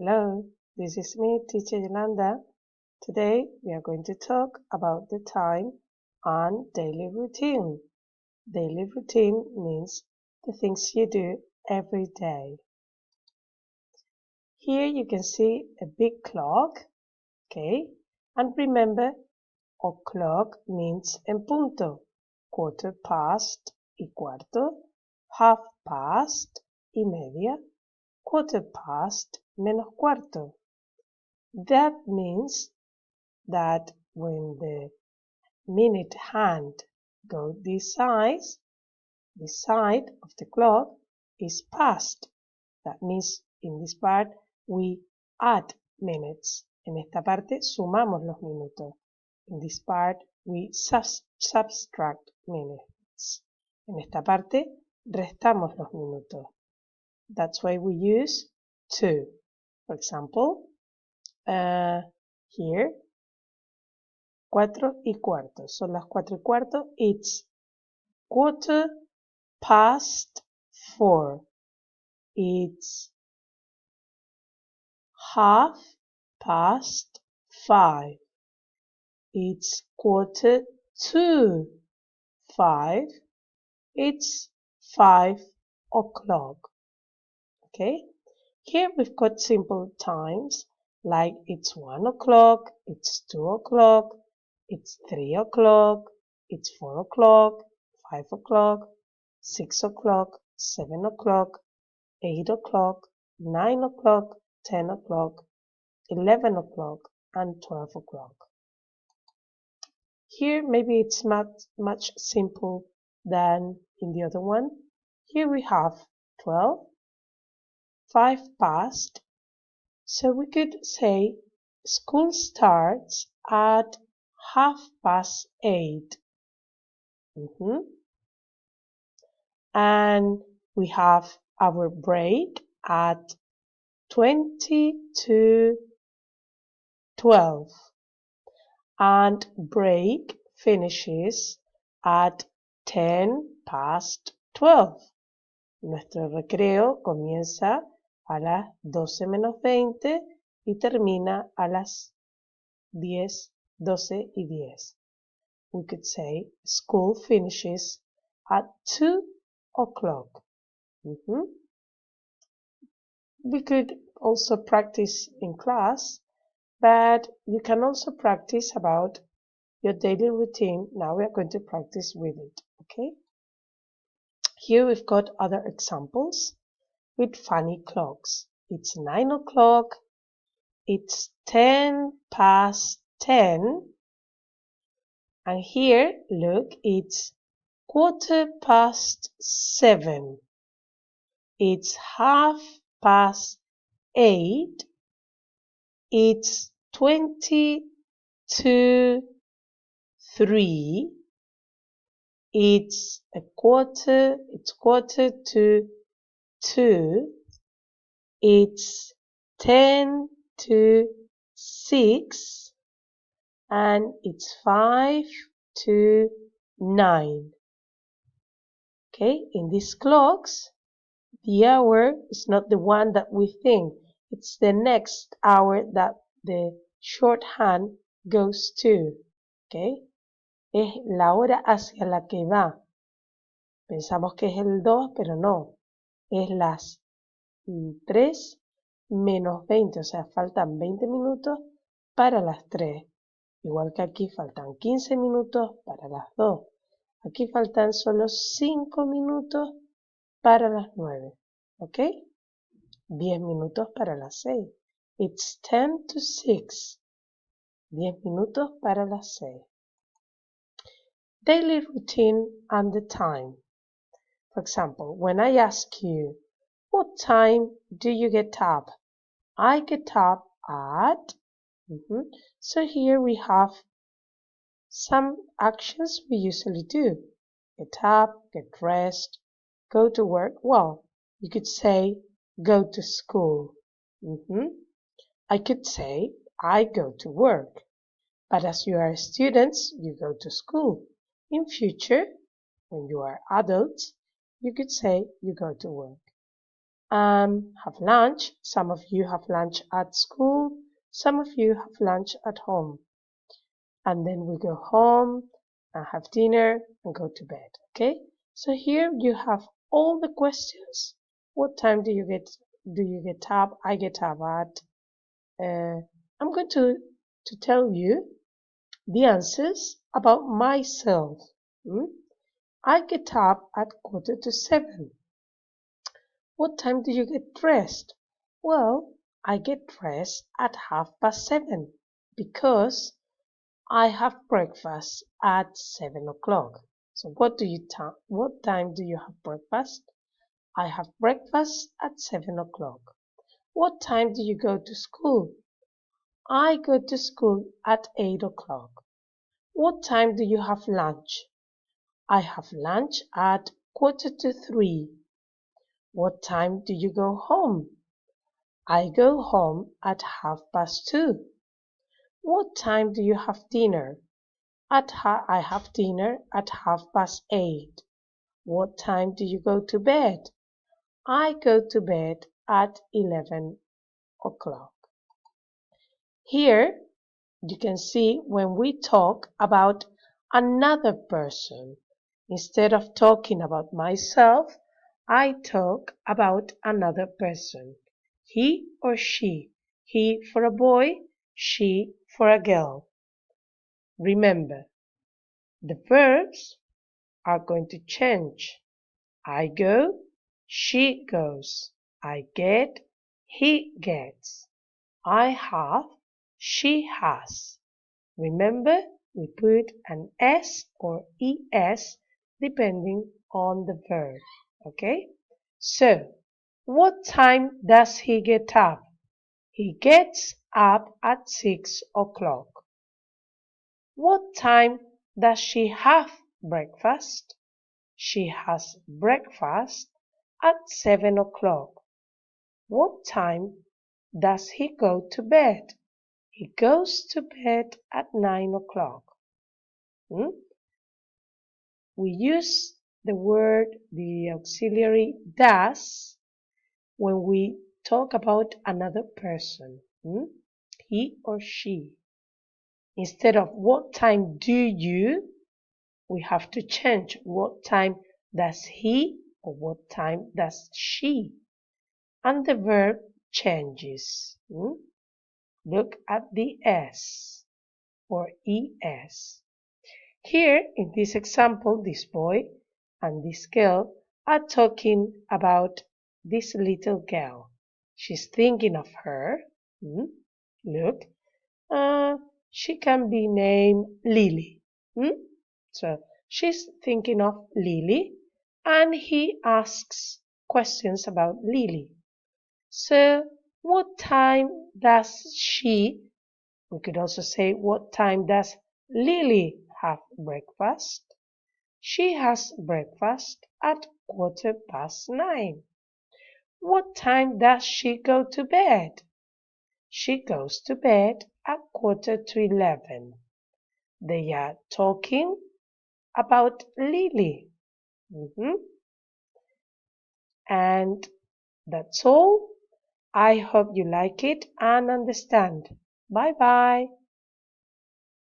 Hello, this is me, Teacher Yolanda. Today we are going to talk about the time and daily routine. Daily routine means the things you do every day. Here you can see a big clock, okay? And remember, o'clock means en punto, quarter past y cuarto, half past y media, quarter past menos cuarto. That means that when the minute hand goes this side of the clock is past. That means in this part we add minutes. En esta parte sumamos los minutos. In this part we subtract minutes. En esta parte restamos los minutos. That's why we use to. For example, here 4:15. Son las 4:15. It's 4:15. It's 5:30. It's 4:45. It's 5 o'clock. Okay? Here we've got simple times like it's 1 o'clock, it's 2 o'clock, it's 3 o'clock, it's 4 o'clock, 5 o'clock, 6 o'clock, 7 o'clock, 8 o'clock, 9 o'clock, 10 o'clock, 11 o'clock, and 12 o'clock. Here maybe it's much simple than in the other one. Here we have 12, 5 past. So we could say school starts at 8:30. And we have our break at 12:20. And break finishes at 12:10. Nuestro recreo comienza a las 12 menos 20 y termina a las 12:10. We could say school finishes at 2 o'clock. We could also practice in class, but you can also practice about your daily routine. Now we are going to practice with it, okay? Here we've got other examples with funny clocks. It's 9 o'clock, it's 10:10, and here, look, it's 7:15. It's 8:30. It's 3:20. It's 2:45. It's 6:10, and it's 9:05. Okay, in these clocks, the hour is not the one that we think. It's the next hour that the shorthand goes to. Okay, es la hora hacia la que va. Pensamos que es el 2, pero no. Es las 3 menos 20, o sea, faltan 20 minutos para las 3. Igual que aquí faltan 15 minutos para las 2. Aquí faltan solo 5 minutos para las 9. ¿Ok? 10 minutos para las 6. It's 10:50. 10 minutos para las 6. Daily routine and the time. For example, when I ask you, what time do you get up? I get up at... So here we have some actions we usually do. Get up, get dressed, go to work. Well, you could say go to school. I could say I go to work. But as you are students, you go to school. In future, when you are adults, you could say you go to work. have lunch. Some of you have lunch at school. Some of you have lunch at home. And then we go home and have dinner and go to bed. Okay? So here you have all the questions. What time do you get up? I get up at I'm going to tell you the answers about myself. I get up at 7:15. What time do you get dressed? Well, I get dressed at 7:30 because I have breakfast at 7 o'clock. So what time do you have breakfast? I have breakfast at 7 o'clock. What time do you go to school? I go to school at 8 o'clock. What time do you have lunch? I have lunch at 2:45. What time do you go home? I go home at 2:30. What time do you have dinner? I have dinner at 8:30. What time do you go to bed? I go to bed at 11 o'clock. Here you can see when we talk about another person, instead of talking about myself, I talk about another person. He or she. He for a boy, she for a girl. Remember, the verbs are going to change. I go, she goes. I get, he gets. I have, she has. Remember, we put an S or ES depending on the verb. Okay? So, what time does he get up? He gets up at 6 o'clock. What time does she have breakfast? She has breakfast at 7 o'clock. What time does he go to bed? He goes to bed at 9 o'clock. We use the auxiliary does when we talk about another person, he or she. Instead of what time do you, we have to change what time does he or what time does she. And the verb changes. Look at the S or ES. Here in this example, this boy and this girl are talking about this little girl. She's thinking of her. Look, she can be named Lily. So she's thinking of Lily, and he asks questions about Lily. So what time does she, we could also say, what time does Lily have breakfast? She has breakfast at 9:15. What time does she go to bed? She goes to bed at 11:15. They are talking about Lily. And that's all. I hope you like it and understand. Bye bye.